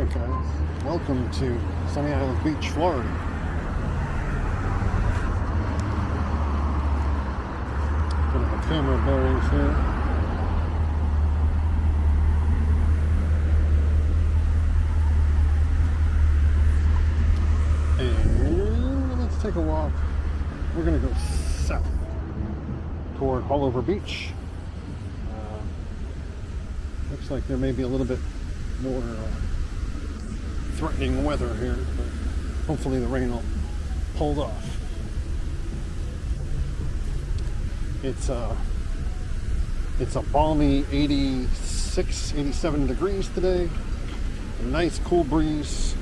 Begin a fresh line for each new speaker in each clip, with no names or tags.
Alright guys, welcome to Sunny Isles Beach, Florida. Gonna have camera bearings here. And let's take a walk. We're gonna go south toward Haulover Beach. Looks like there may be a little bit more threatening weather here, but hopefully the rain will hold off. It's a balmy 86, 87 degrees today. A nice cool breeze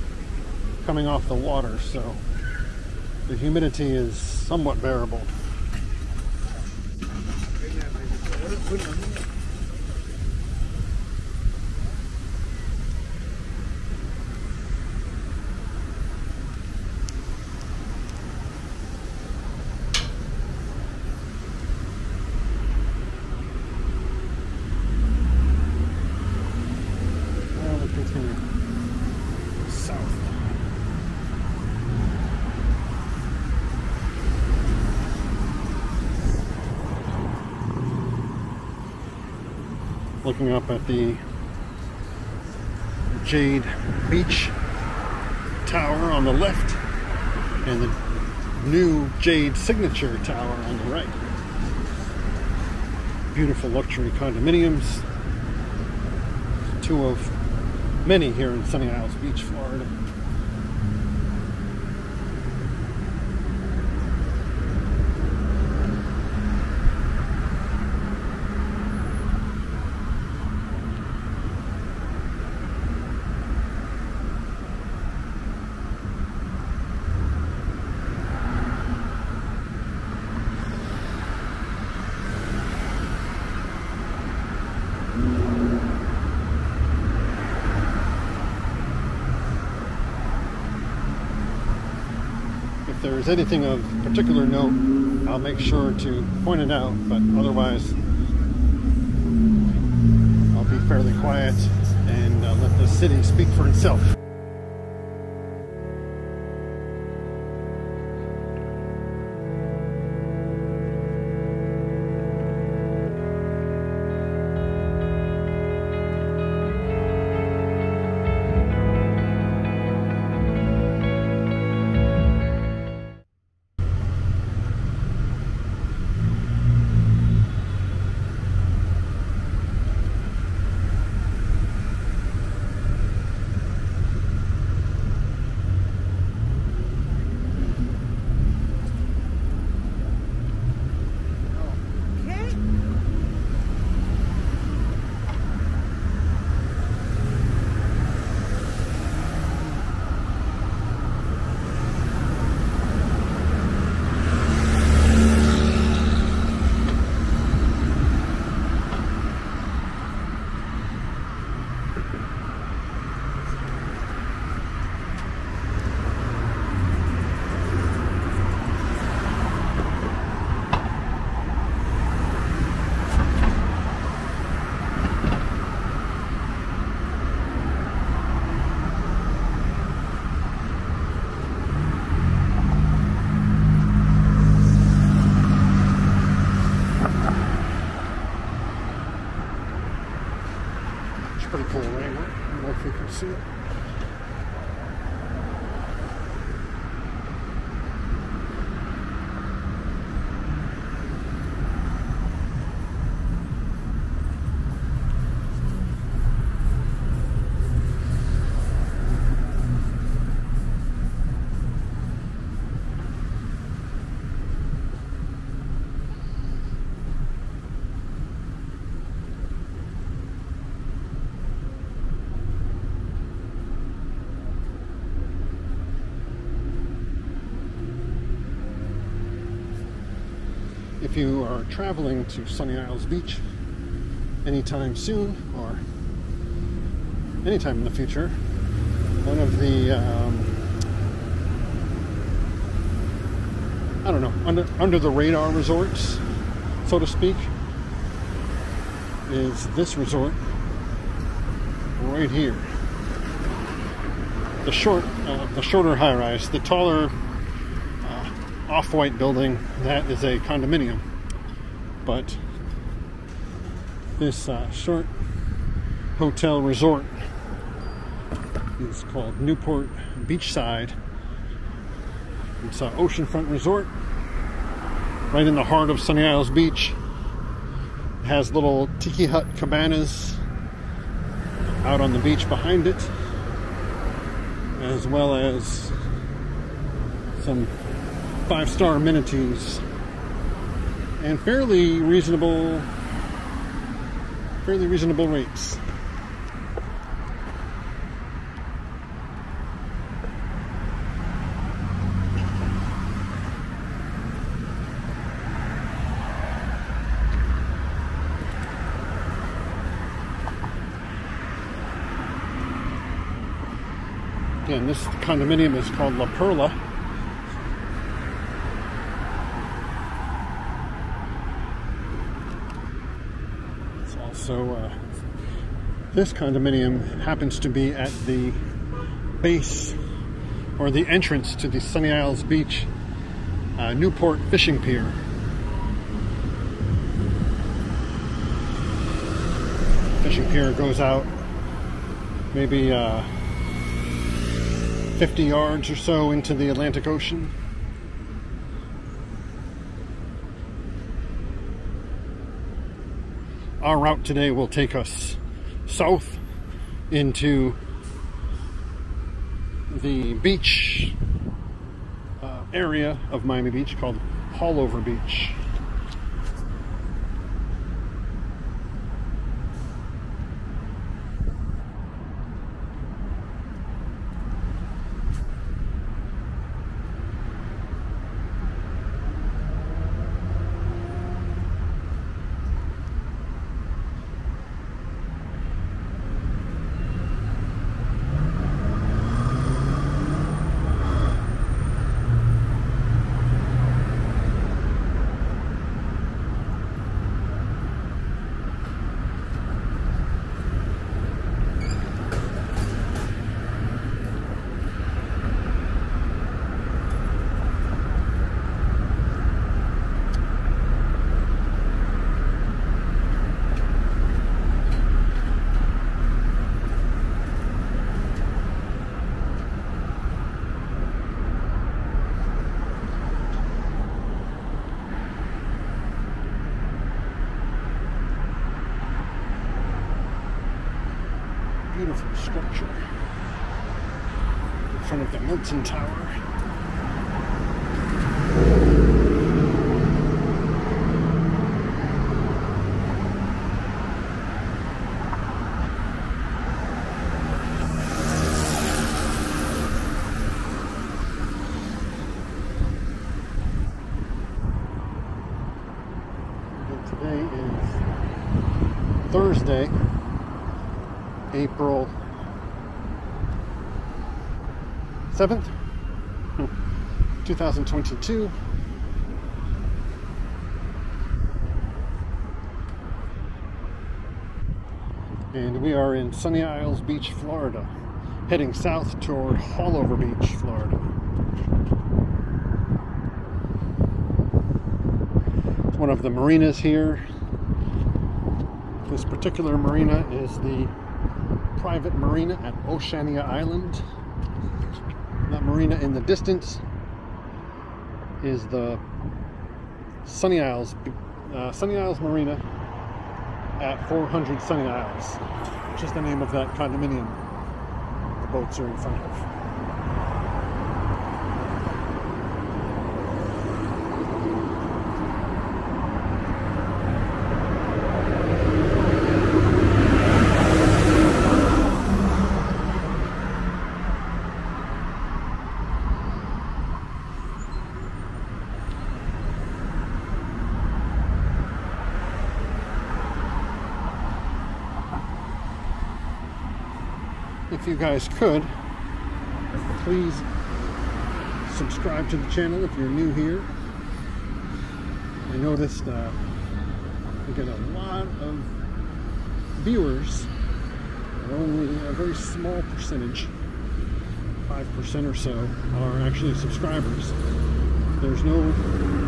coming off the water, so the humidity is somewhat bearable. Looking up at the Jade Beach Tower on the left and the new Jade Signature Tower on the right. Beautiful luxury condominiums. Two of many here in Sunny Isles Beach, Florida. If there's anything of particular note, I'll make sure to point it out, but otherwise I'll be fairly quiet and let the city speak for itself. Pretty cool right here. I don't know if you can see it. If you are traveling to Sunny Isles Beach anytime soon or anytime in the future, one of the I don't know, under the radar resorts, so to speak, is this resort right here. the shorter high-rise. The taller off-white building, that is a condominium. But this short hotel resort is called Newport Beachside. It's an oceanfront resort right in the heart of Sunny Isles Beach. It has little tiki hut cabanas out on the beach behind it, as well as some 5-star amenities and fairly reasonable rates. Again, this condominium is called La Perla. It's also, this condominium happens to be at the base or the entrance to the Sunny Isles Beach Newport Fishing Pier. Fishing pier goes out maybe 50 yards or so into the Atlantic Ocean. Our route today will take us south into the beach area of Miami Beach called Haulover Beach. Beautiful structure in front of the Milton Tower. And today is Thursday, April 7th, 2022. And we are in Sunny Isles Beach, Florida, heading south toward Haulover Beach, Florida. It's one of the marinas here. This particular marina is the private marina at Oceania Island. That marina in the distance is the Sunny Isles Marina at 400 Sunny Isles, which is the name of that condominium the boats are in front of. If you guys could, please subscribe to the channel if you're new here. I noticed we get a lot of viewers, but only a very small percentage 5% or so are actually subscribers. There's no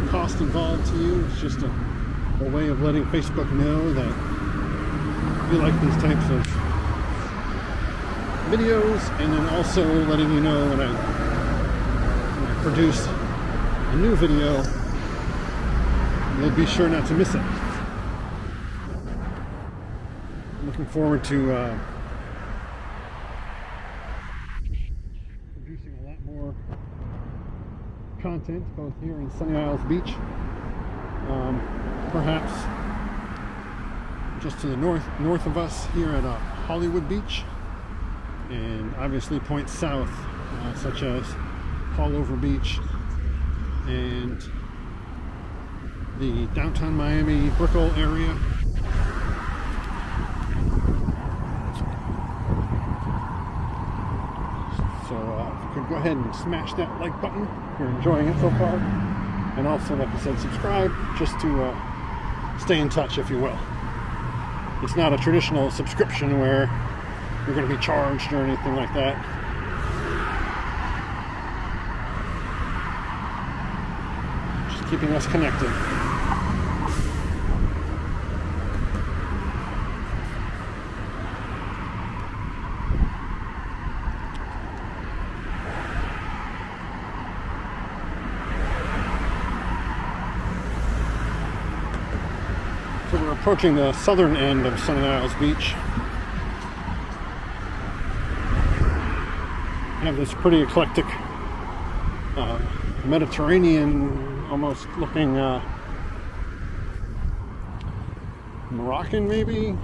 cost involved to you. It's just a way of letting Facebook know that you like these types of videos, and then also letting you know when I produce a new video, you'll be sure not to miss it. I'm looking forward to producing a lot more content both here in Sunny Isles Beach, perhaps just to the north of us here at Haulover Beach, and obviously points south, such as Haulover Beach and the downtown Miami Brickell area. So if you could go ahead and smash that like button if you're enjoying it so far, and also, like I said, subscribe just to stay in touch, if you will. It's not a traditional subscription where you're going to be charged or anything like that. Just keeping us connected. So we're approaching the southern end of Sunny Isles Beach. We have this pretty eclectic Mediterranean, almost looking Moroccan maybe,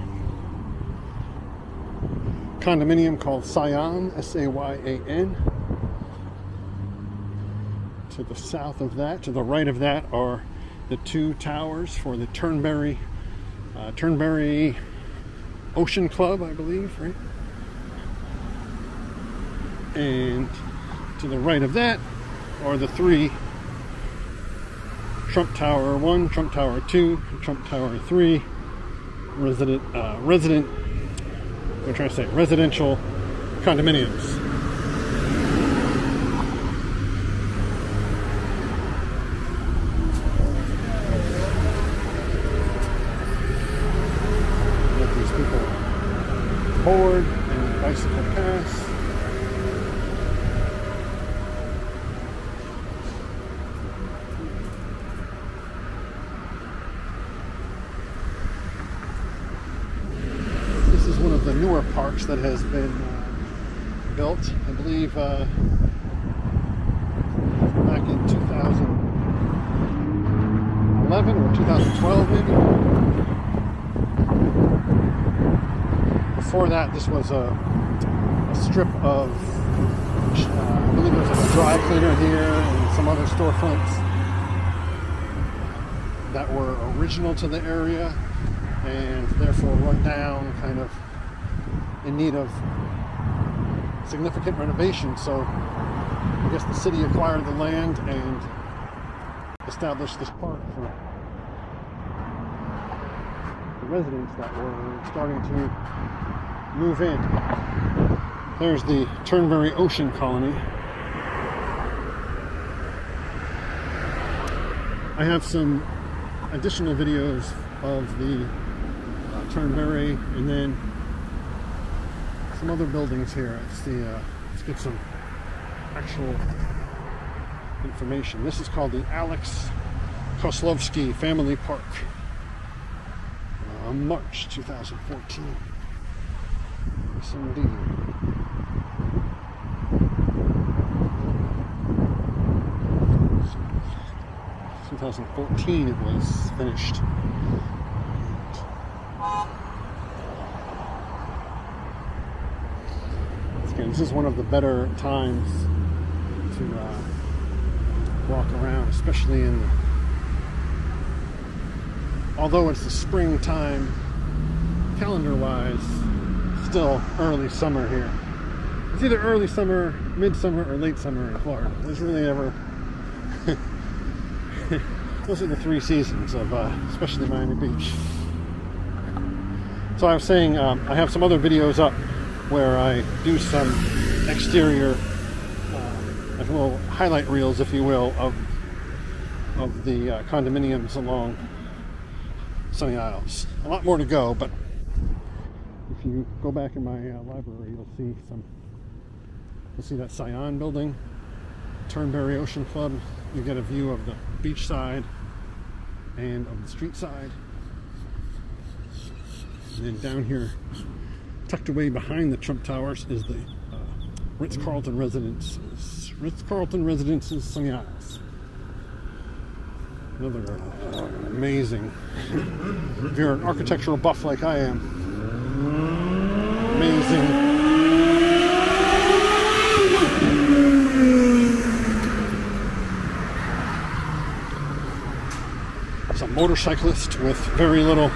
condominium called Sayan, S-A-Y-A-N. To the south of that, to the right of that, are the two towers for the Turnberry Ocean Club, I believe, right? And to the right of that are the three: Trump Tower 1, Trump Tower 2, Trump Tower 3, residential condominiums. Let these people board and bicycle pass. The newer parks that has been built, I believe, back in 2011 or 2012 maybe. Before that, this was a strip of, I believe there was like a dry cleaner here and some other storefronts that were original to the area and therefore run down, kind of in need of significant renovation. So I guess the city acquired the land and established this park for the residents that were starting to move in. There's the Turnberry Ocean Colony. I have some additional videos of the Turnberry, and then some other buildings here. Let's get some actual information. This is called the Alex Kozlowski Family Park. March 2014. Yes, indeed. So, 2014 it was finished. This is one of the better times to walk around, especially in the, although it's the springtime calendar-wise, still early summer here. It's either early summer, midsummer, or late summer in Florida. There's really ever those are the three seasons of especially Miami Beach. So I was saying, I have some other videos up where I do some exterior like little highlight reels, if you will, of the condominiums along Sunny Isles. A lot more to go, but if you go back in my library, you'll see that Scion building, Turnberry Ocean Club. You get a view of the beach side and of the street side. And then down here, tucked away behind the Trump Towers, is the Ritz-Carlton Residences. Ritz-Carlton Residences, Sunny Isles. Another amazing, if you're an architectural buff like I am, amazing. Some motorcyclist with very little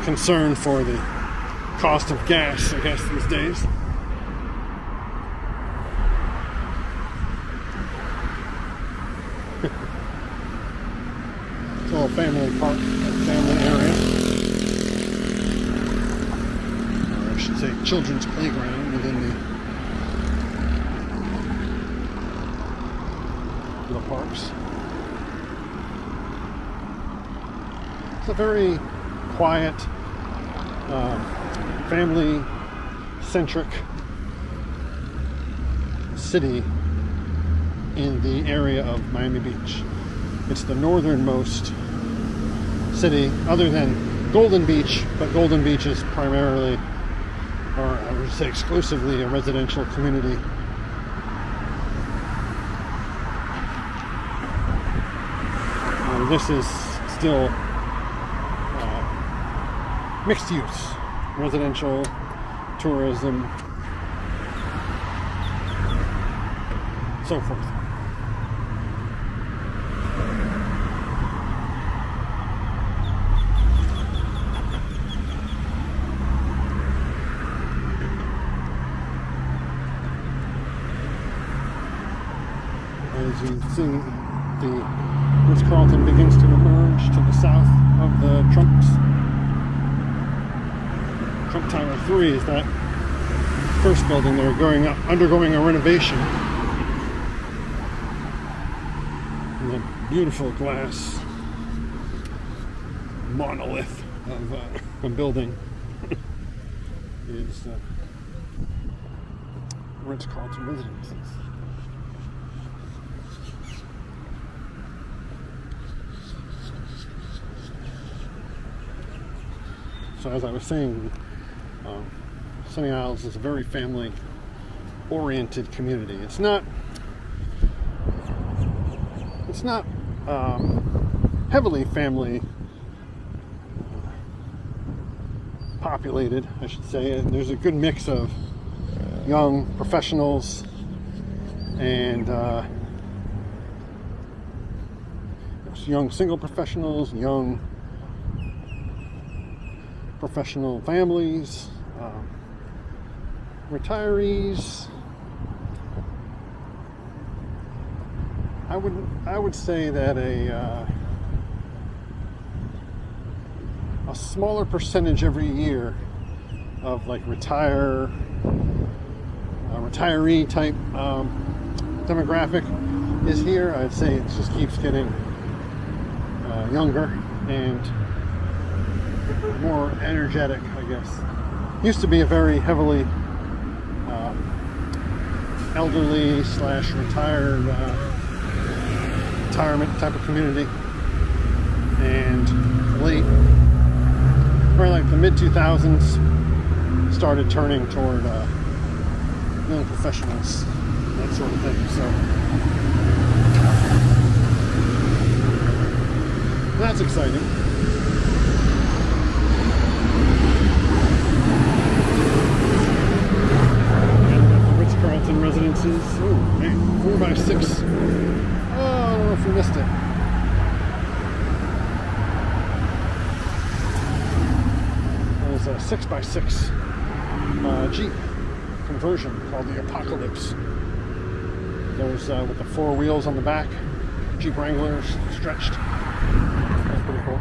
concern for the cost of gas, I guess, these days. It's a little family park, family area. Or I should say children's playground within the parks. It's a very quiet, family-centric city in the area of Miami Beach. It's the northernmost city, other than Golden Beach, but Golden Beach is primarily, or I would say exclusively, a residential community. This is still mixed use, residential, tourism, so forth. As you see, the Ritz-Carlton begins to emerge to the south of the Trump Tower 3 is that first building. They're undergoing a renovation. And the beautiful glass monolith of a building is Ritz-Carlton Residences. So as I was saying, Sunny Isles is a very family-oriented community. It's not heavily family populated, I should say. And there's a good mix of young professionals and young single professionals, young professional families, retirees. I would say that a smaller percentage every year of like retiree type demographic is here. I'd say it just keeps getting younger and more energetic, I guess. Used to be a very heavily elderly / retirement type of community, and probably like the mid-2000s started turning toward young professionals, that sort of thing. So that's exciting. Ritz-Carlton Residences. Oh, man, 4x6. Oh, I don't know if you missed it. There's a 6x6 Jeep conversion called the Apocalypse. Those with the 4 wheels on the back, Jeep Wranglers stretched. That's pretty cool.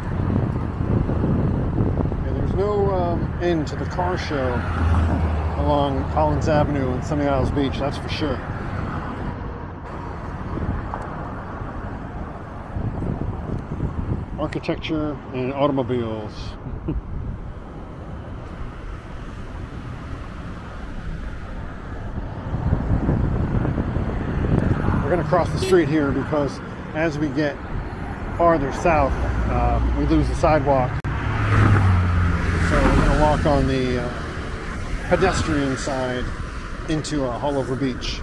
Yeah, there's no end to the car show along Collins Avenue and Sunny Isles Beach, that's for sure. architecture and automobiles. We're going to cross the street here because as we get farther south, we lose the sidewalk. So we're going to walk on the pedestrian side into Haulover Beach.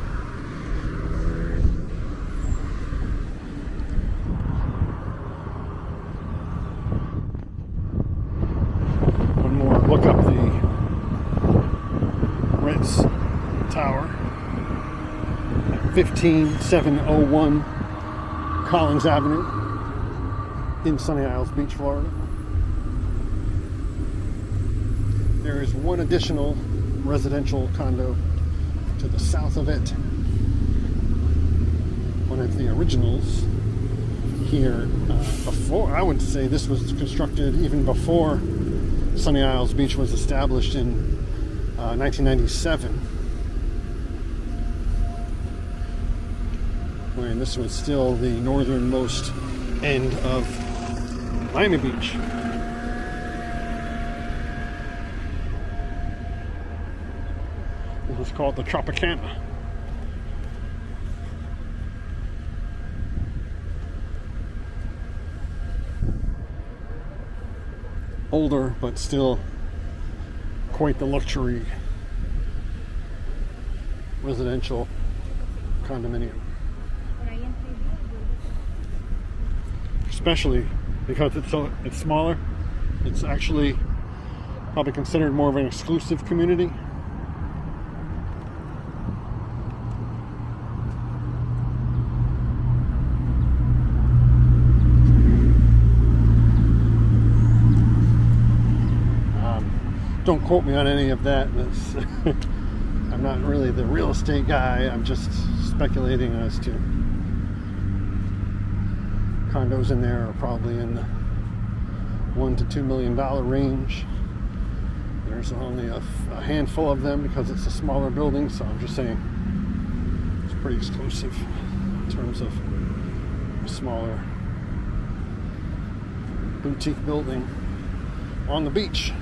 One more look up the Ritz Tower at 15701 Collins Avenue in Sunny Isles Beach, Florida. There is one additional residential condo to the south of it. One of the originals here before, I would say this was constructed even before Sunny Isles Beach was established in 1997. When this was still the northernmost end of Miami Beach. It was called the Tropicana. Older, but still quite the luxury residential condominium. Especially because it's smaller. It's actually probably considered more of an exclusive community. Don't quote me on any of that. I'm not really the real estate guy. I'm just speculating as to condos in there are probably in the $1 to $2 million range. There's only a handful of them because it's a smaller building, so I'm just saying it's pretty exclusive in terms of a smaller boutique building on the beach.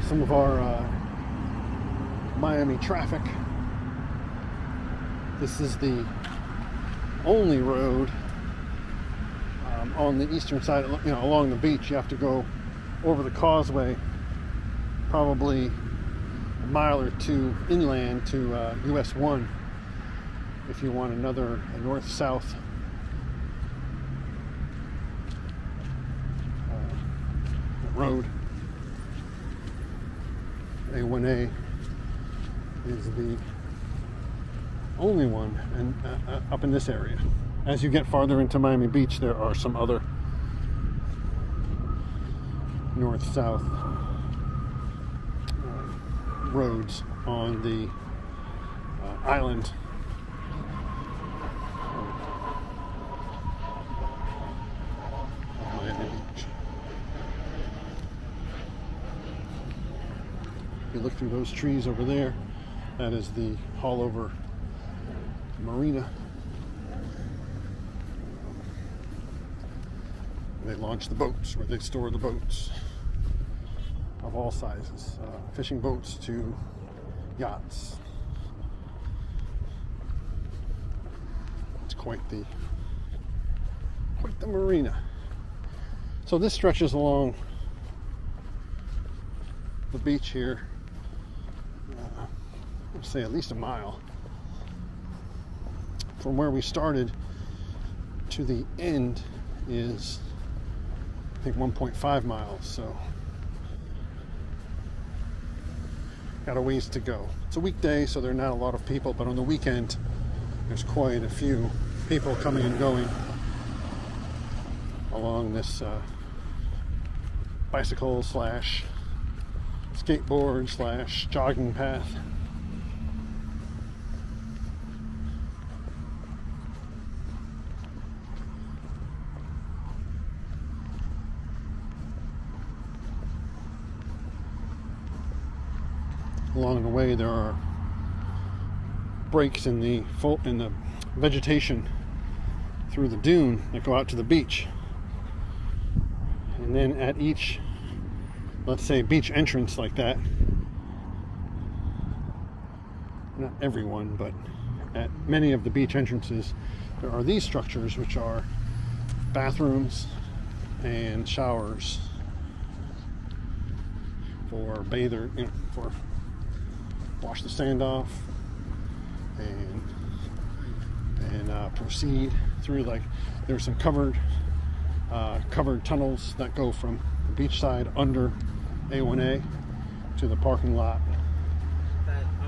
Some of our Miami traffic. This is the only road on the eastern side, along the beach. You have to go over the causeway, probably a mile or two inland to US 1 if you want another north-south road. A1A is the only one up in this area. As you get farther into Miami Beach, there are some other north-south roads on the island. Of Miami Beach. If you look through those trees over there, that is the Haulover Marina. They launch the boats, where they store the boats of all sizes, fishing boats to yachts. It's quite the marina. So this stretches along the beach here. I'd say at least a mile from where we started to the end is, I think, 1.5 miles, so got a ways to go. It's a weekday, so there are not a lot of people, but on the weekend there's quite a few people coming and going along this bicycle slash skateboard slash jogging path. Along the way there are breaks in the vegetation through the dune that go out to the beach. And then at each, let's say, beach entrance like that, not everyone, but at many of the beach entrances, there are these structures, which are bathrooms and showers for bather, for wash the sand off and proceed through. Like, there's some covered tunnels that go from the beach side under A1A to the parking lot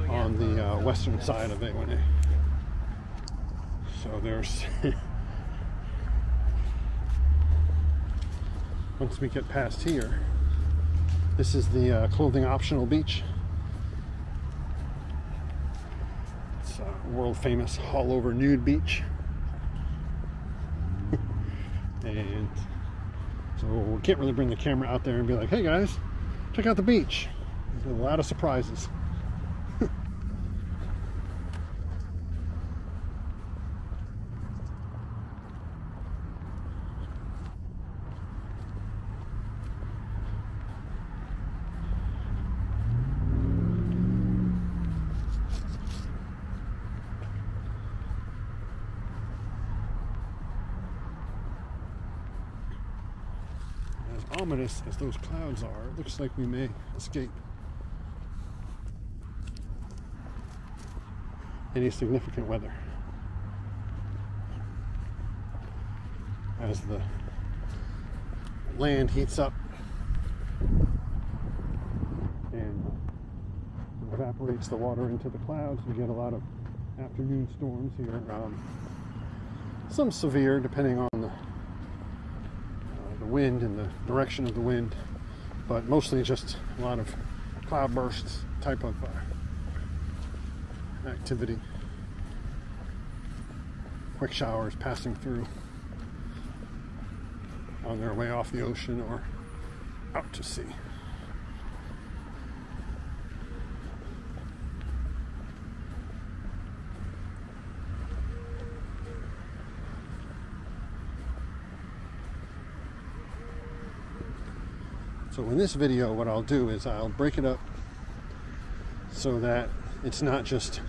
on the western side of A1A. So there's once we get past here, this is the clothing optional beach. It's a world famous Haulover nude beach. And so we can't really bring the camera out there and be like, hey guys, check out the beach. There's a lot of surprises. Ominous as those clouds are, it looks like we may escape any significant weather as the land heats up and evaporates the water into the clouds. We get a lot of afternoon storms here, some severe depending on the wind and the direction of the wind, but mostly just a lot of cloud bursts type of activity. Quick showers passing through on their way off the ocean or out to sea. So in this video, what I'll do is I'll break it up so that it's not just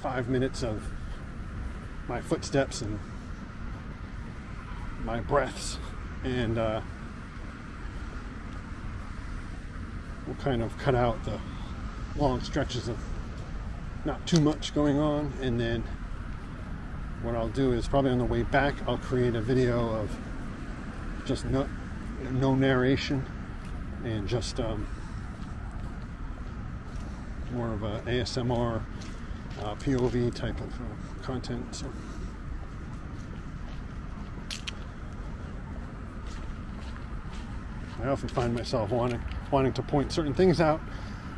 5 minutes of my footsteps and my breaths, and we'll kind of cut out the long stretches of not too much going on. And then what I'll do is probably on the way back, I'll create a video of just no narration and just more of a ASMR POV type of content. So I often find myself wanting to point certain things out,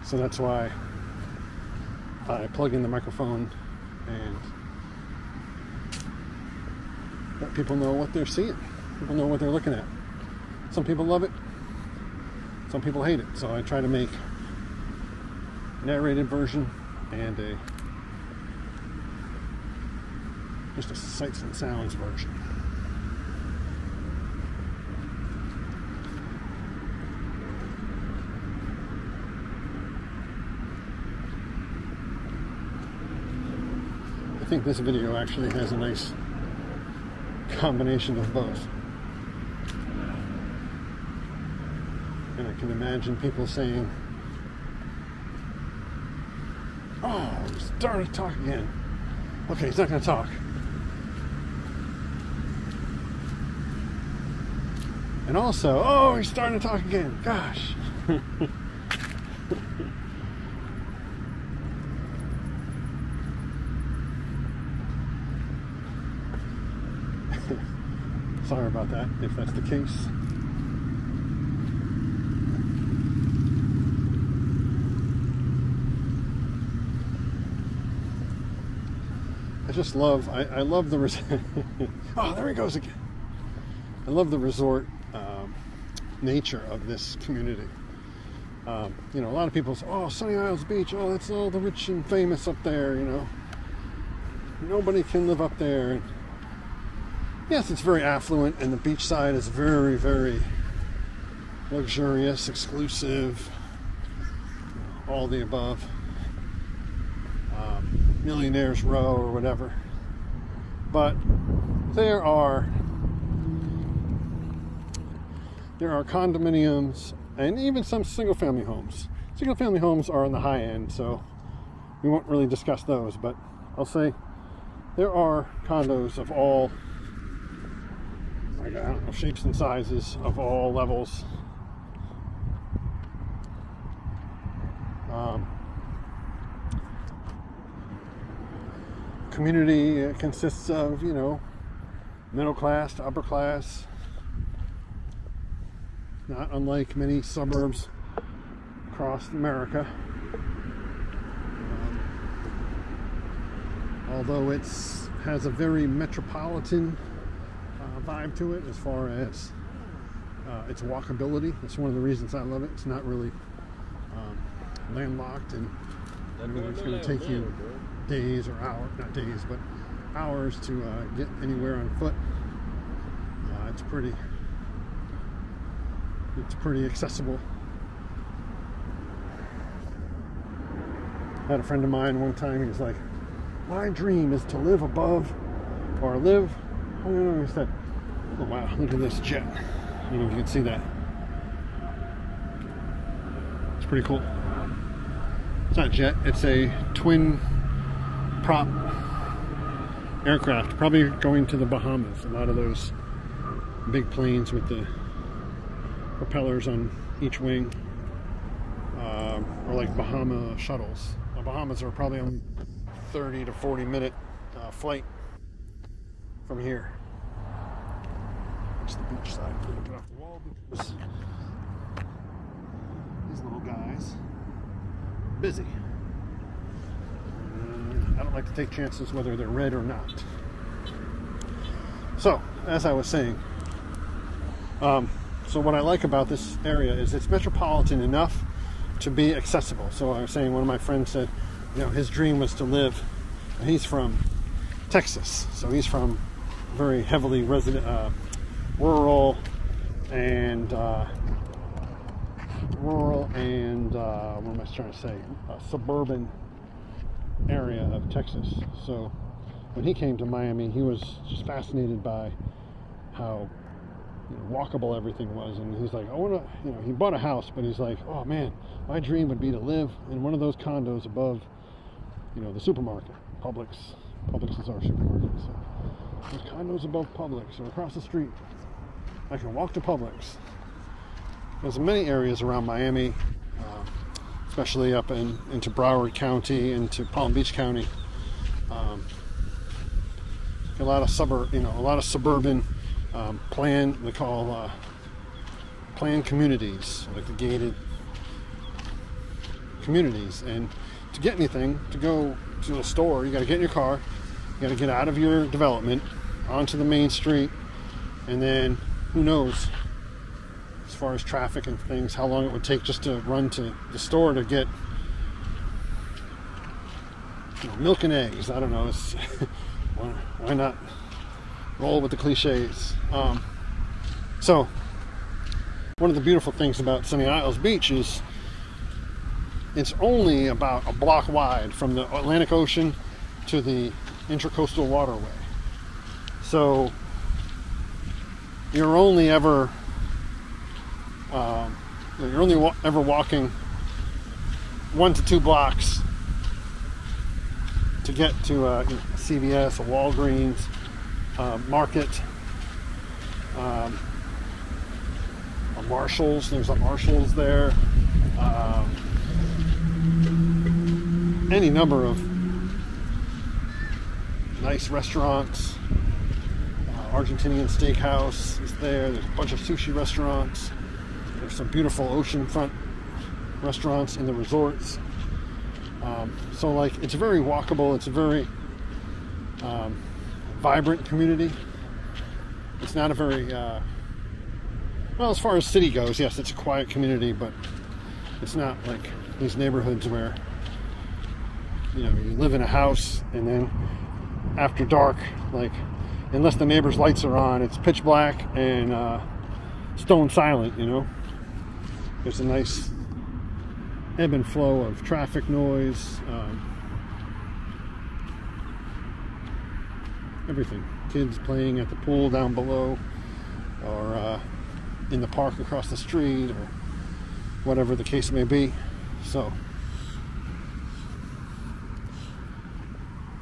so that's why I plug in the microphone and let people know what they're seeing. People know what they're looking at. Some people love it, some people hate it. So I try to make a narrated version and just a sights and sounds version. I think this video actually has a nice combination of both. And I can imagine people saying, oh, he's starting to talk again. Okay, he's not going to talk. And also, oh, he's starting to talk again. Gosh. Sorry about that, if that's the case. I just love, I love the oh, there he goes again. I love the resort nature of this community. You know, a lot of people say, oh, Sunny Isles Beach, oh, that's all the rich and famous up there, you know. Nobody can live up there. And yes, it's very affluent, and the beach side is very, very luxurious, exclusive, all the above. Millionaires Row or whatever. But there are condominiums and even some single-family homes. Single-family homes are on the high end, so we won't really discuss those, but I'll say there are condos of all, I don't know, shapes and sizes, of all levels. Community consists of, you know, middle class to upper class, not unlike many suburbs across America. Although it has a very metropolitan vibe to it as far as its walkability. That's one of the reasons I love it. It's not really landlocked, and it's going to take you days or hours, not days, but hours to get anywhere on foot. It's pretty accessible. I had a friend of mine one time, he was like, my dream is to live above, or live, I don't know, he said, oh wow, look at this jet. I don't know if you can see that. It's pretty cool. It's not a jet, it's a twin prop aircraft, probably going to the Bahamas. A lot of those big planes with the propellers on each wing are like Bahama shuttles. The Bahamas are probably on 30 to 40 minute flight from here. It's the beach side. Get off the wall because these little guys are busy. I don't like to take chances whether they're red or not. So, as I was saying, so what I like about this area is it's metropolitan enough to be accessible. So I was saying, one of my friends said, you know, his dream was to live, he's from Texas, so he's from very heavily resident, rural and what am I trying to say, suburban area of Texas. So when he came to Miami, he was just fascinated by how, you know, walkable everything was, and he's like, I want to, you know, he bought a house, but he's like, oh man, my dream would be to live in one of those condos above, you know, the supermarket. Publix is our supermarket, so there's condos above Publix or across the street. I can walk to Publix. There's many areas around Miami, especially up into Broward County, into Palm Beach County. A lot of suburban they call planned communities, like the gated communities. And to get anything, to go to a store, you got to get in your car, you got to get out of your development onto the main street, and then who knows, as far as traffic and things, how long it would take just to run to the store to get, you know, milk and eggs. I don't know. It's why not roll with the cliches? So one of the beautiful things about Sunny Isles Beach is it's only about a block wide from the Atlantic Ocean to the Intracoastal Waterway. So you're only ever walking 1 to 2 blocks to get to a CVS, a Walgreens, Market, a Marshalls. There's a Marshalls there. Any number of nice restaurants. Argentinian steakhouse is there. There's a bunch of sushi restaurants. There's some beautiful oceanfront restaurants in the resorts. So like, it's very walkable. It's a very vibrant community. It's not a very well, as far as city goes, yes, it's a quiet community, but It's not like these neighborhoods where, you know, you live in a house and then after dark, like, unless the neighbor's lights are on, it's pitch black and stone silent, you know. There's a nice ebb and flow of traffic noise, everything. Kids playing at the pool down below, or in the park across the street, or whatever the case may be. So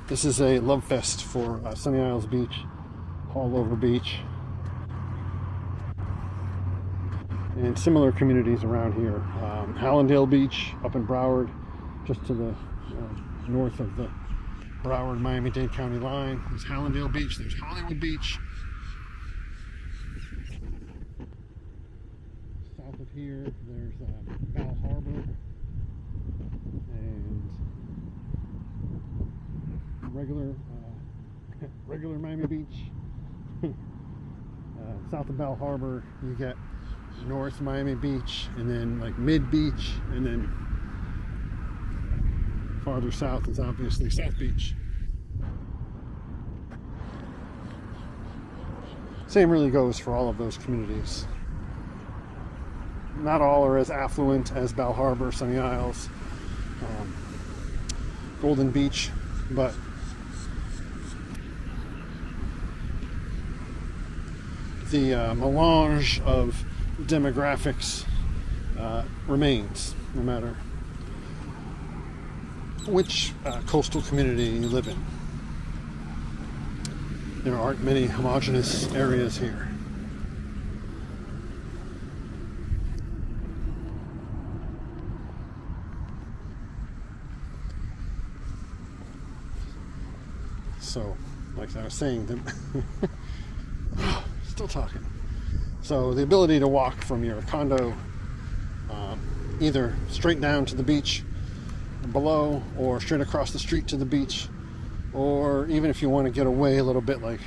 this is a love fest for Sunny Isles Beach, Haulover Beach, and similar communities around here. Hallandale Beach up in Broward, just to the north of the Broward, Miami-Dade County line. There's Hallandale Beach, there's Hollywood Beach. South of here, there's Bal Harbor and regular Miami Beach. South of Bal Harbor, you get North Miami Beach, and then like Mid Beach, and then farther south is obviously South Beach. Same really goes for all of those communities. Not all are as affluent as Bal Harbor, Sunny Isles, Golden Beach, but the melange of demographics remains, no matter which coastal community you live in. There aren't many homogeneous areas here. So, like I was saying, still talking. So the ability to walk from your condo either straight down to the beach below, or straight across the street to the beach, or even if you want to get away a little bit, like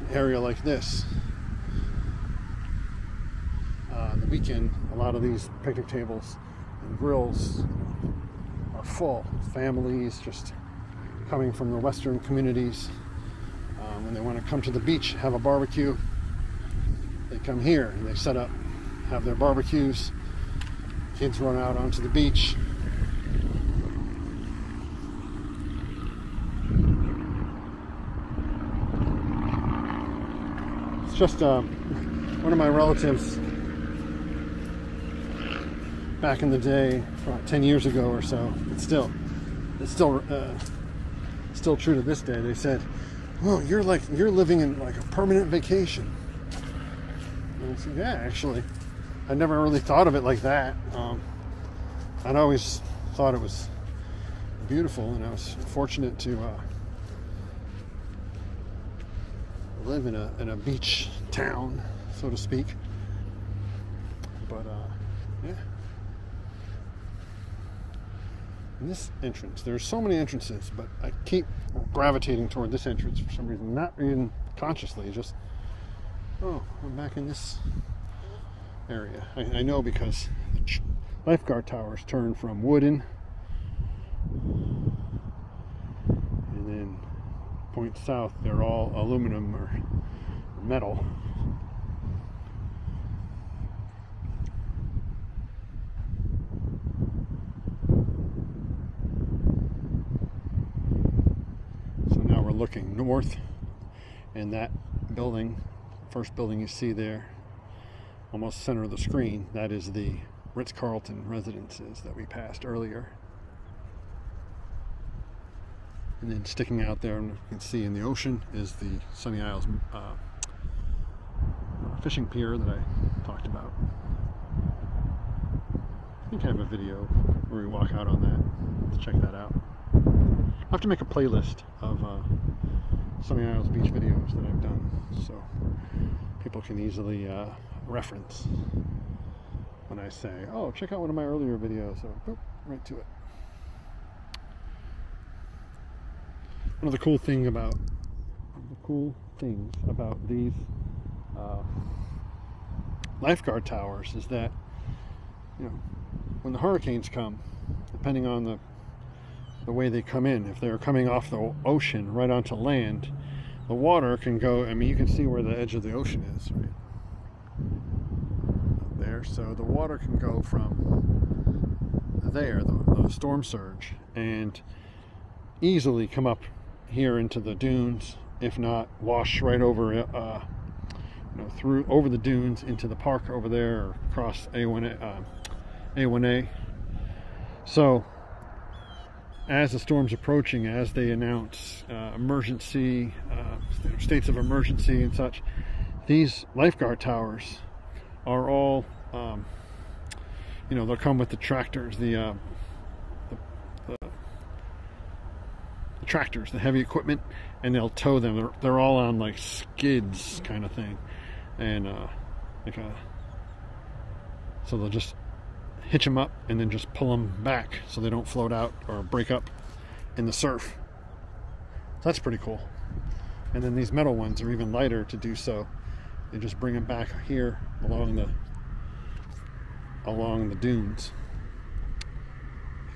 an area like this. The weekend, a lot of these picnic tables and grills are full. Families just coming from the western communities. When they want to come to the beach, have a barbecue, they come here and they set up, have their barbecues. Kids run out onto the beach. It's just one of my relatives back in the day, about 10 years ago or so. It's still true to this day. They said, "Oh, you're living in like a permanent vacation." And I said, "Yeah, actually, I never really thought of it like that. I'd always thought it was beautiful, and I was fortunate to live in a beach town, so to speak." But yeah. And this entrance, there's so many entrances, but I keep gravitating toward this entrance for some reason, not even consciously, just, oh, I'm back in this area. I know because the lifeguard towers turn from wooden, and then point south, they're all aluminum or metal. Looking north, and that building, first building you see there, almost center of the screen, that is the Ritz-Carlton residences that we passed earlier. And then sticking out there, and you can see in the ocean, is the Sunny Isles fishing pier that I talked about. I think I have a video where we walk out on that. Let's check that out. I'll have to make a playlist of Sunny Isles Beach videos that I've done, so people can easily reference when I say, "Oh, check out one of my earlier videos." So, boop, right to it. One of the cool things about these lifeguard towers is that, you know, when the hurricanes come, depending on the way they come in, if they're coming off the ocean right onto land, the water can go, I mean, you can see where the edge of the ocean is, right there. So the water can go from there, the storm surge, and easily come up here into the dunes, if not wash right over, through over the dunes into the park over there, or across A1A. So as the storm's approaching, as they announce emergency, states of emergency and such, these lifeguard towers are all, they'll come with the tractors, the tractors, the heavy equipment, and they'll tow them. They're all on like skids kind of thing, and so they'll just hitch them up and then just pull them back so they don't float out or break up in the surf. So that's pretty cool. And then these metal ones are even lighter to do so. They just bring them back here along the dunes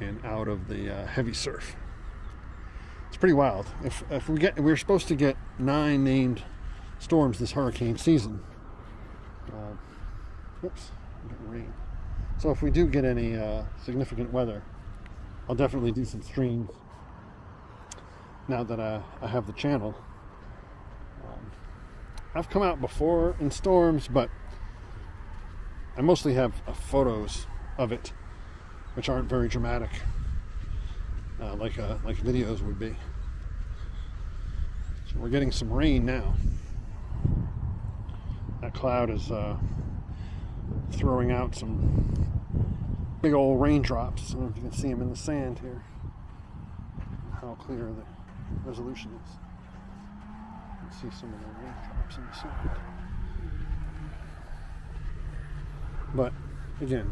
and out of the heavy surf. It's pretty wild. If we're supposed to get 9 named storms this hurricane season. Whoops, I'm getting rain. So if we do get any significant weather, I'll definitely do some streams now that I have the channel. I've come out before in storms, but I mostly have photos of it, which aren't very dramatic, like videos would be. So we're getting some rain now. That cloud is throwing out some big old raindrops. I don't know if you can see them in the sand here, how clear the resolution is. You can see some of the raindrops in the sand. But again,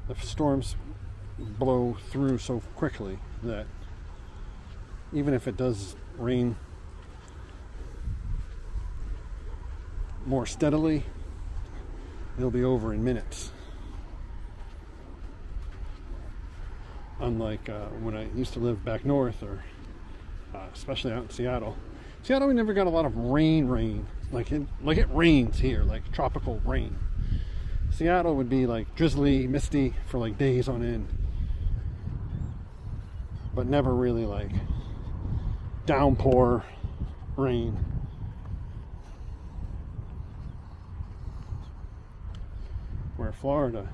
the storms blow through so quickly that even if it does rain more steadily, it'll be over in minutes. Unlike when I used to live back north, or especially out in Seattle. Seattle, we never got a lot of rain. Like it rains here, like tropical rain. Seattle would be like drizzly, misty for like days on end, but never really like downpour rain. Where Florida,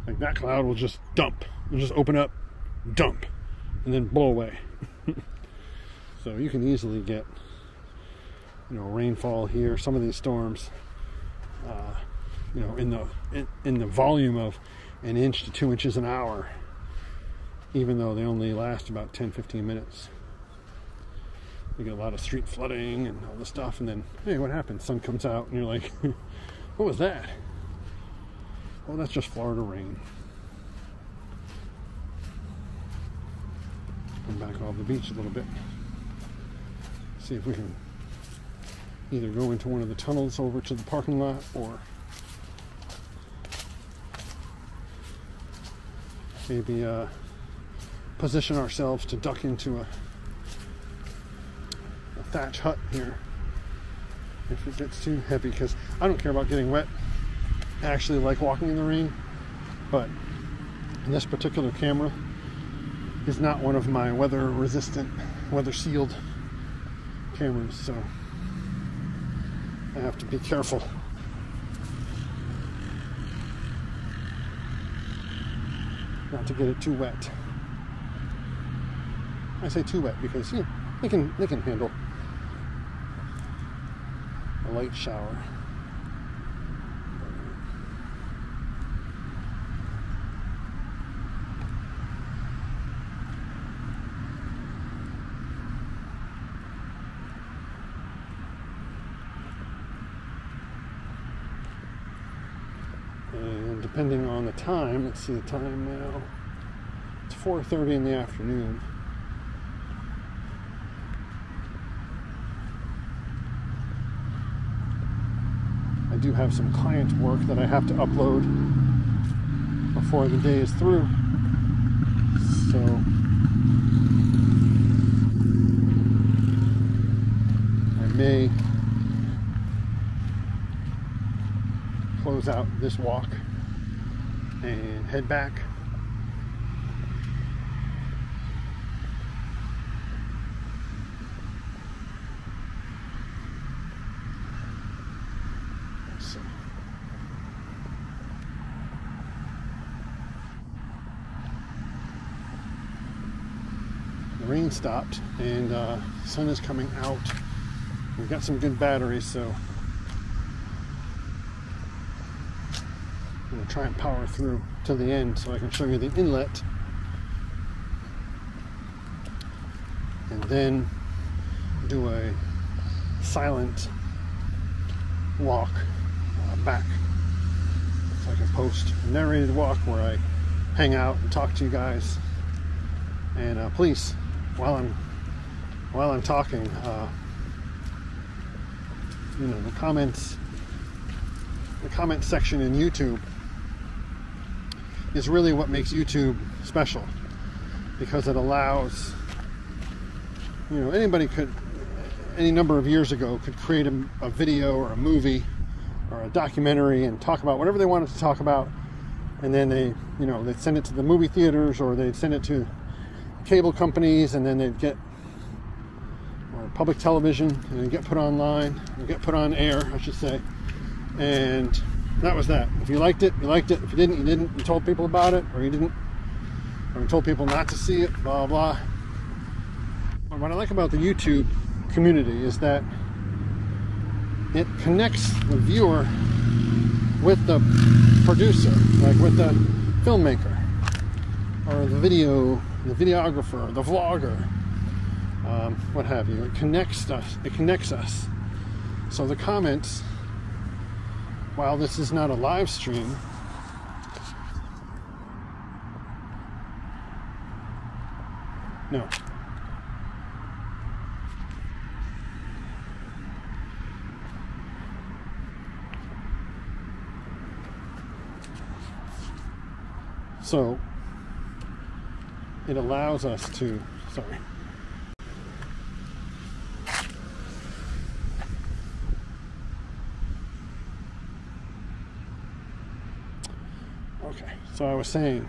like that cloud will just dump. It'll just open up, dump, and then blow away. So you can easily get, rainfall here. Some of these storms, in the volume of 1 inch to 2 inches an hour, even though they only last about 10-15 minutes. You get a lot of street flooding and all this stuff, and then, hey, what happens? Sun comes out, and you're like, what was that? Well, that's just Florida rain. Come back off the beach a little bit. See if we can either go into one of the tunnels over to the parking lot, or maybe position ourselves to duck into a thatch hut here if it gets too heavy, because I don't care about getting wet. I actually like walking in the rain, but this particular camera is not one of my weather resistant, weather sealed cameras, so I have to be careful. Not to get it too wet. I say too wet because they can handle a light shower. And depending on the time, let's see the time now. It's 4:30 in the afternoon. I do have some client work that I have to upload before the day is through. So I may close out this walk and head back. The rain stopped and the sun is coming out. We've got some good batteries, so I'm going to try and power through to the end so I can show you the inlet, and then do a silent walk back, so I can post a narrated walk where I hang out and talk to you guys. And please, while I'm talking, you know, the comment section in YouTube is really what makes YouTube special, because it allows, you know, anybody could, any number of years ago, could create a video or a movie or a documentary and talk about whatever they wanted to talk about, and then they, you know, they'd send it to the movie theaters, or they'd send it to cable companies, and then they'd get, or public television, and it'd get put online, and get put on air, I should say, and that was that. If you liked it, you liked it. If you didn't, you didn't. You told people about it, or you didn't, or you told people not to see it, blah, blah. But what I like about the YouTube community is that it connects the viewer with the producer, like with the filmmaker, or the videographer, the vlogger, what have you. It connects us. It connects us. So the comments, while this is not a live stream, no. So it allows us to, sorry. Okay, so I was saying,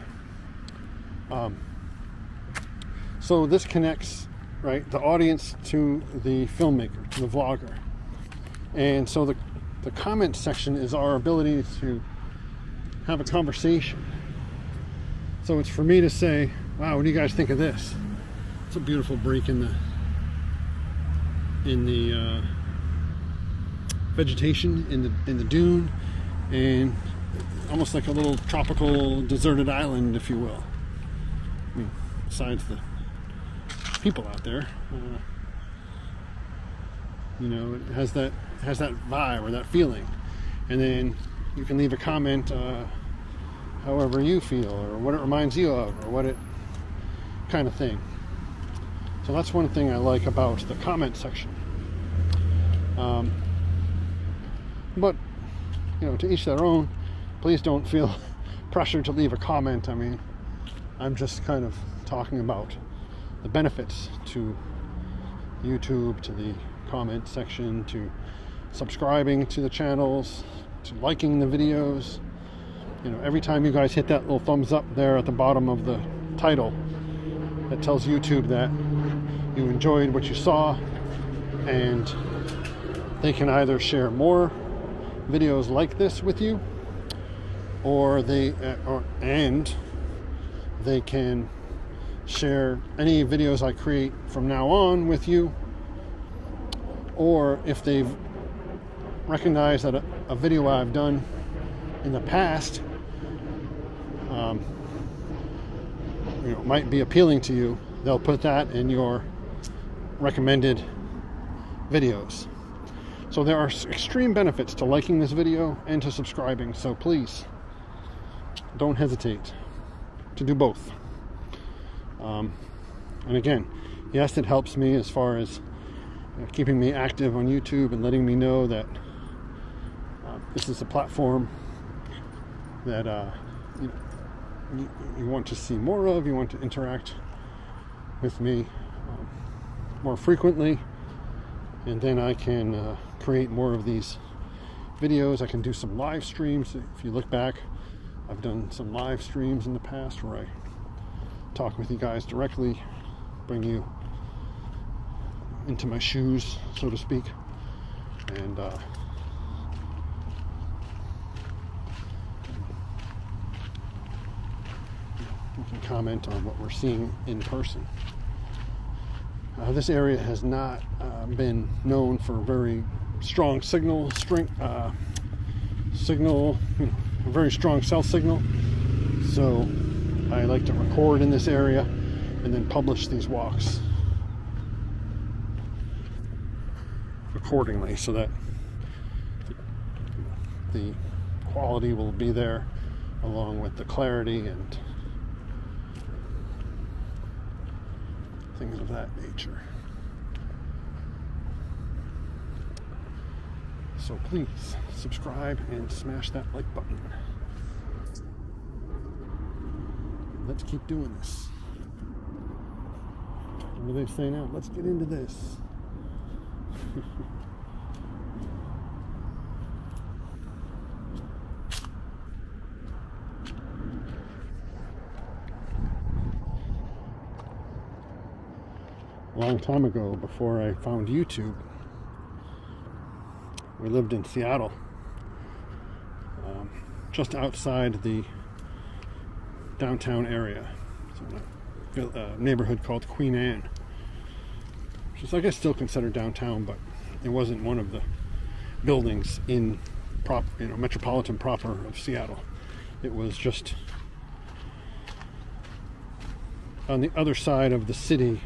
so this connects, right, the audience to the filmmaker, to the vlogger. And so the comment section is our ability to have a conversation. So it's for me to say, wow, what do you guys think of this? It's a beautiful break in the vegetation, in the dune, and almost like a little tropical deserted island, if you will. I mean, besides the people out there, you know, it has that vibe or that feeling. And then you can leave a comment however you feel, or what it reminds you of, or what it kind of thing. So that's one thing I like about the comment section. But, you know, to each their own. Please don't feel pressured to leave a comment. I mean, I'm just kind of talking about the benefits to YouTube, to the comment section, to subscribing to the channels, to liking the videos. You know, every time you guys hit that little thumbs up there at the bottom of the title, that tells YouTube that you enjoyed what you saw, and they can either share more videos like this with you, or they can share any videos I create from now on with you, or if they've recognized that a video I've done in the past you know, might be appealing to you, they'll put that in your recommended videos. So there are extreme benefits to liking this video and to subscribing, so please don't hesitate to do both. And again, yes, it helps me as far as keeping me active on YouTube and letting me know that this is a platform that you want to see more of, you want to interact with me more frequently, and then I can create more of these videos. I can do some live streams. If you look back, I've done some live streams in the past where I talk with you guys directly, bring you into my shoes, so to speak, and you can comment on what we're seeing in person. This area has not been known for very strong signal strength, a very strong cell signal. So I like to record in this area and then publish these walks accordingly, so that the quality will be there along with the clarity and things of that nature. So please subscribe and smash that like button. Let's keep doing this. What do they say now? Let's get into this. A long time ago, before I found YouTube, we lived in Seattle, just outside the downtown area. So a neighborhood called Queen Anne, which is, I guess, still considered downtown, but it wasn't one of the buildings in metropolitan proper of Seattle. It was just on the other side of the city,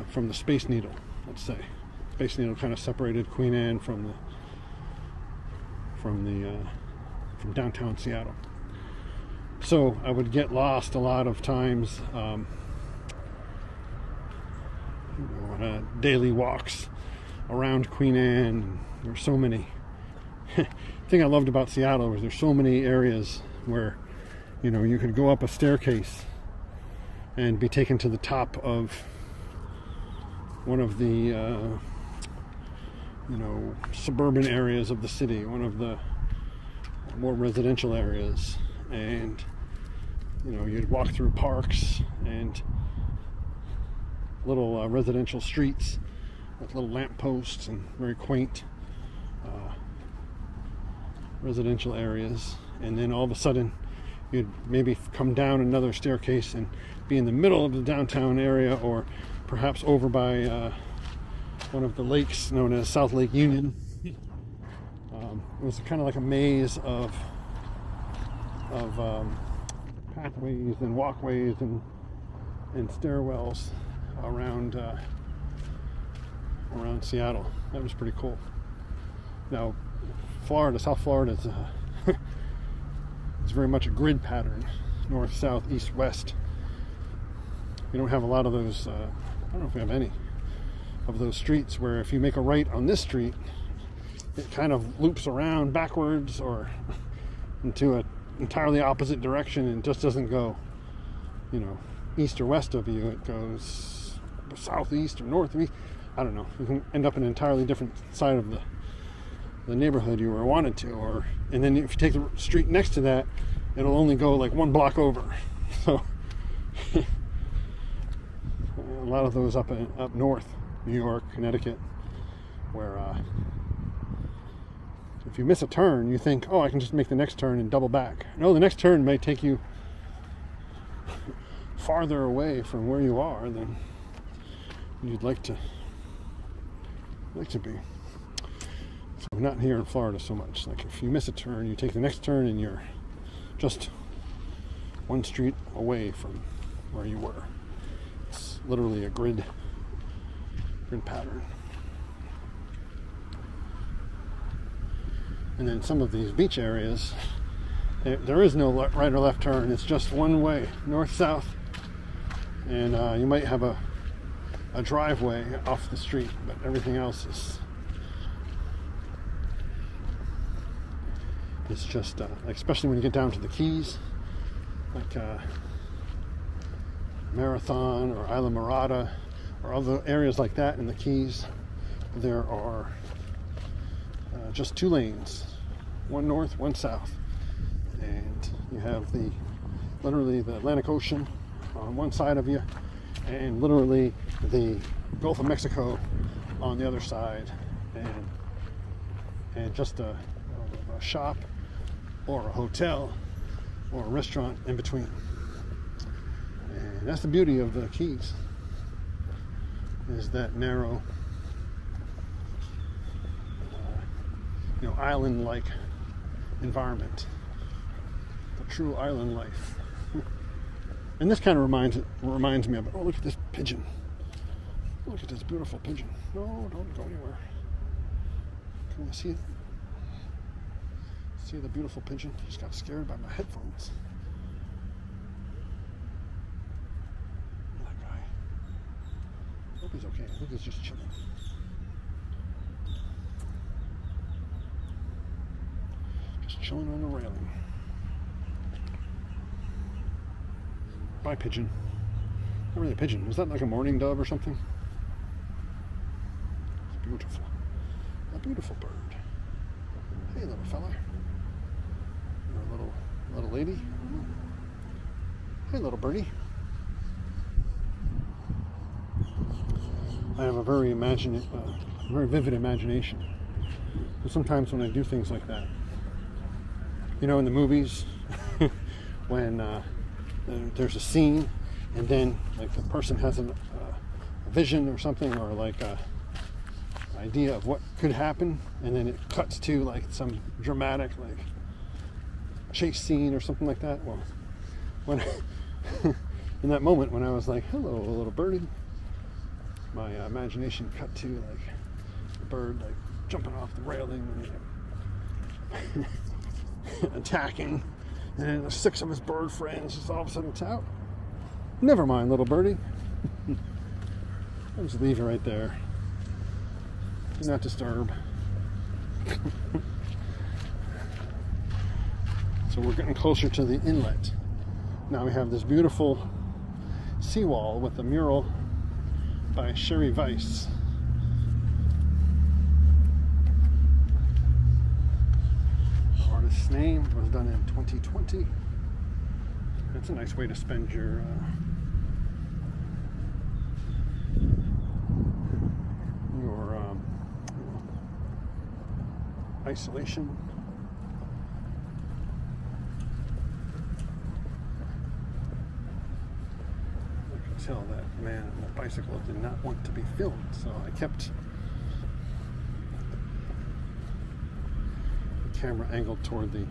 from the Space Needle, let's say. Space Needle kind of separated Queen Anne from downtown Seattle. So I would get lost a lot of times on daily walks around Queen Anne. There's so many. The thing I loved about Seattle was there's so many areas where you could go up a staircase and be taken to the top of one of the suburban areas of the city, one of the more residential areas, and you'd walk through parks and little residential streets with little lampposts and very quaint residential areas, and then all of a sudden you'd maybe come down another staircase and be in the middle of the downtown area, or perhaps over by one of the lakes known as South Lake Union. It was kind of like a maze of pathways and walkways and stairwells around Seattle. That was pretty cool. Now, South Florida is it's very much a grid pattern: north, south, east, west. We don't have a lot of those. I don't know if we have any of those streets where if you make a right on this street, it kind of loops around backwards or into an entirely opposite direction and just doesn't go, east or west of you. It goes southeast or northeast. I don't know. You can end up in an entirely different side of the neighborhood you were wanted to, and then if you take the street next to that, it'll only go like one block over. So a lot of those up north, New York, Connecticut, where if you miss a turn, you think, oh, I can just make the next turn and double back. No, the next turn may take you farther away from where you are than you'd like to be. So not here in Florida so much. Like if you miss a turn, you take the next turn and you're just one street away from where you were. It's literally a grid pattern. And then some of these beach areas, there is no right or left turn. It's just one way, north-south. And you might have a driveway off the street, but everything else It's just, especially when you get down to the Keys, like Marathon or Isla Morada or other areas like that in the Keys, there are just 2 lanes, one north, one south, and you have literally the Atlantic Ocean on one side of you, and literally the Gulf of Mexico on the other side, and just a shop or a hotel or a restaurant in between. And that's the beauty of the Keys, is that narrow, island-like environment, the true island life. And this kind of reminds me of it. Oh, look at this pigeon. Look at this beautiful pigeon. No, don't go anywhere. Can you see it? See the beautiful pigeon? Just got scared by my headphones. That guy. I hope he's okay. I think he's just chilling. Just chilling on the railing. Bye, pigeon. Not really a pigeon. Is that like a mourning dove or something? It's beautiful. A beautiful bird. Hey, little fella. Or a little lady. Hey, little birdie. I have a very vivid imagination. So sometimes when I do things like that, in the movies, when there's a scene, and then like the person has a vision or something, or like a idea of what could happen, and then it cuts to like some dramatic like chase scene or something like that. Well, when in that moment when I was like, hello little birdie, my imagination cut to like the bird like jumping off the railing and attacking, and then 6 of his bird friends just all of a sudden it's out. Never mind, little birdie. I'll just leave you right there. Do not disturb. So we're getting closer to the inlet. Now we have this beautiful seawall with a mural by Sherry Weiss. Artist's name was done in 2020. That's a nice way to spend your isolation. I could tell that man on the bicycle did not want to be filmed, so I kept the camera angled toward the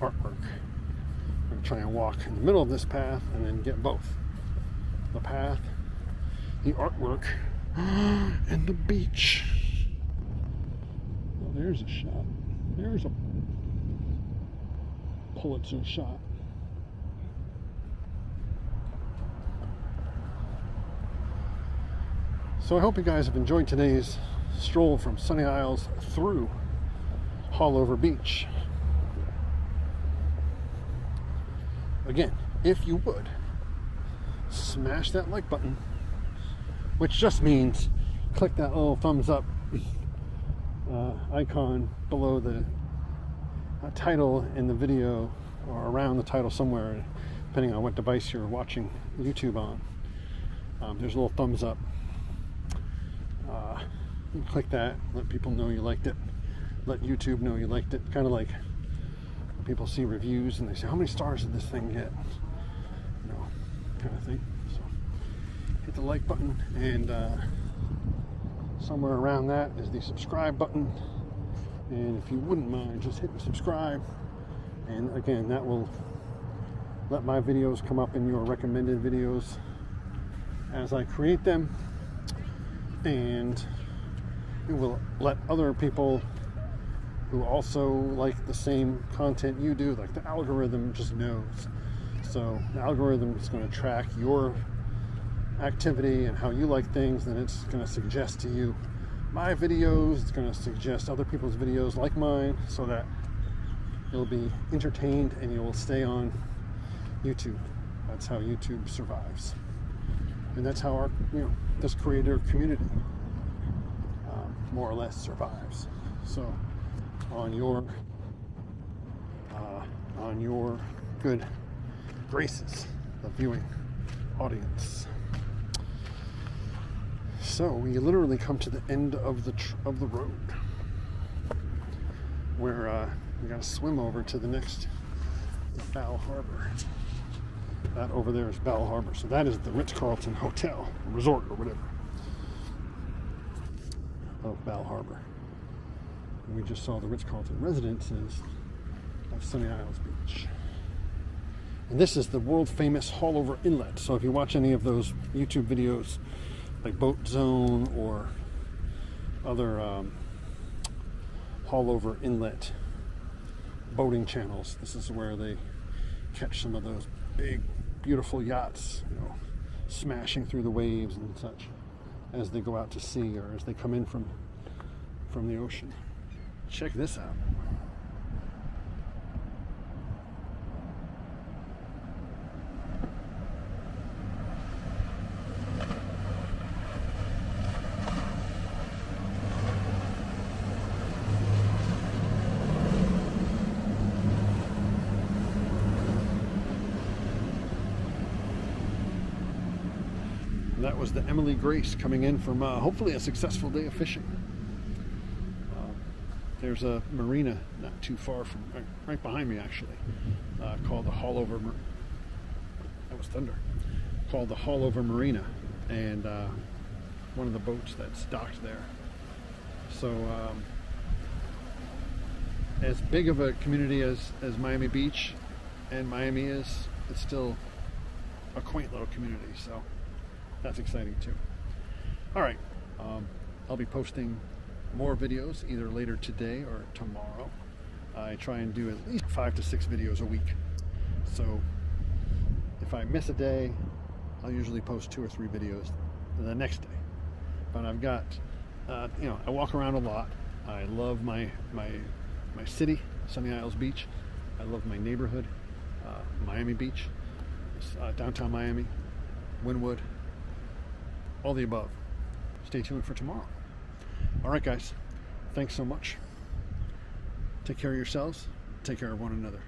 artwork. I'm going to try and walk in the middle of this path and then get both the path, the artwork, and the beach. Well, there's a shot. There's a Pulitzer shot. So I hope you guys have enjoyed today's stroll from Sunny Isles through Haulover Beach. Again, if you would, smash that like button, which just means click that little thumbs up icon below the title in the video, or around the title somewhere, depending on what device you're watching YouTube on. There's a little thumbs up. You click that, let people know you liked it, let YouTube know you liked it. Kind of like when people see reviews and they say, how many stars did this thing get? Kind of thing. So hit the like button, and somewhere around that is the subscribe button, and if you wouldn't mind just hitting subscribe, and again that will let my videos come up in your recommended videos as I create them, and it will let other people who also like the same content you do, like the algorithm just knows. So the algorithm is going to track your activity and how you like things, and it's going to suggest to you my videos. It's going to suggest other people's videos like mine, so that you'll be entertained and you will stay on YouTube. That's how YouTube survives. And that's how our, this creator community more or less survives. So on your good graces, the viewing audience. So we literally come to the end of the road, where we got to swim over to the next Bal Harbor. That over there is Bal Harbor. So that is the Ritz-Carlton Hotel, resort, or whatever, of Bal Harbor. And we just saw the Ritz-Carlton residences of Sunny Isles Beach. And this is the world famous Haulover Inlet. So if you watch any of those YouTube videos like Boat Zone or other Haulover Inlet boating channels, this is where they catch some of those big, beautiful yachts, smashing through the waves and such as they go out to sea or as they come in from the ocean. Check this out. That was the Emily Grace coming in from hopefully a successful day of fishing. There's a marina not too far from, right behind me actually, called the Haulover. That was thunder. Called the Haulover Marina, and one of the boats that's docked there. So as big of a community as Miami Beach and Miami is, it's still a quaint little community. So that's exciting too. All right, I'll be posting more videos either later today or tomorrow. I try and do at least 5 to 6 videos a week. So if I miss a day, I'll usually post 2 or 3 videos the next day. But I've got, I walk around a lot. I love my city, Sunny Isles Beach. I love my neighborhood, Miami Beach, downtown Miami, Wynwood, all the above. Stay tuned for tomorrow. All right, guys. Thanks so much. Take care of yourselves. Take care of one another.